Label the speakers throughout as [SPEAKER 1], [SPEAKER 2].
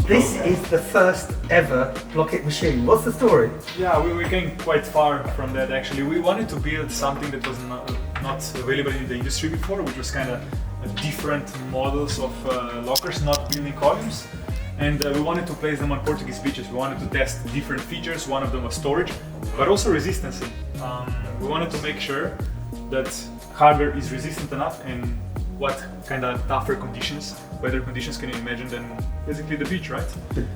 [SPEAKER 1] This is the first ever Bloqit machine. What's the story?
[SPEAKER 2] Yeah, we came quite far from that actually. We wanted to build something that was not available in the industry before, which was kind of different models of lockers, not building columns. And we wanted to place them on Portuguese beaches. We wanted to test different features. One of them was storage, but also resistance. We wanted to make sure that hardware is resistant enough and what kind of tougher conditions, weather conditions can you imagine than basically the beach, right?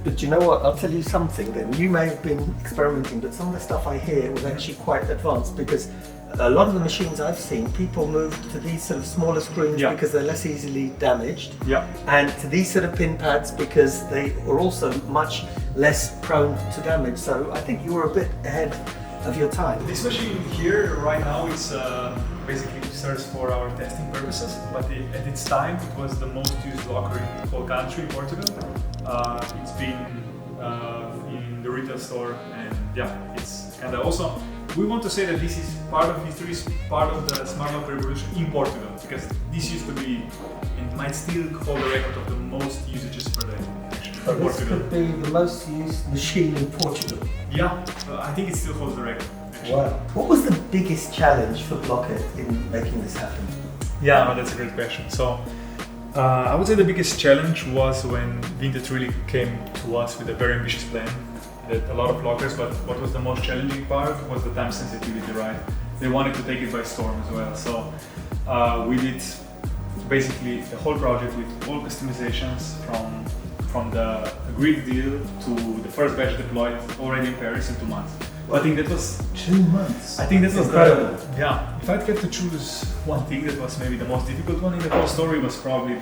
[SPEAKER 1] But you know what, I'll tell you something then. You may have been experimenting, but some of the stuff I hear was actually quite advanced, because a lot of the machines I've seen, people move to these sort of smaller screens because they're less easily damaged, and to these sort of pin pads because they are also much less prone to damage. So I think you were a bit ahead of your time.
[SPEAKER 2] This machine here right now is basically serves for our testing purposes, but at its time it was the most used locker in the whole country, Portugal. It's been in the retail store, and it's kind of also. We want to say that this is part of history, is part of the smart locker revolution in Portugal, because this used to be and might still hold the record of the most usages per day.
[SPEAKER 1] So this could be the most used machine in Portugal.
[SPEAKER 2] Yeah, I think it still holds the record. Actually.
[SPEAKER 1] Wow. What was the biggest challenge for Bloqit in making this happen?
[SPEAKER 2] Yeah, no, that's a great question. So I would say the biggest challenge was when Vinted really came to us with a very ambitious plan. That a lot of lockers, but what was the most challenging part was the time sensitivity, right? They wanted to take it by storm as well. So we did basically the whole project with all customizations from the agreed deal to the first batch deployed already in Paris in 2 months. I think that was
[SPEAKER 1] 2 months.
[SPEAKER 2] I think that was
[SPEAKER 1] incredible.
[SPEAKER 2] If I'd get to choose one thing that was maybe the most difficult one in the whole story, was probably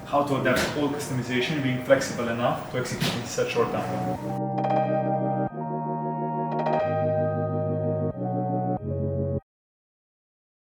[SPEAKER 2] how to adapt all customization, being flexible enough to execute in such short time.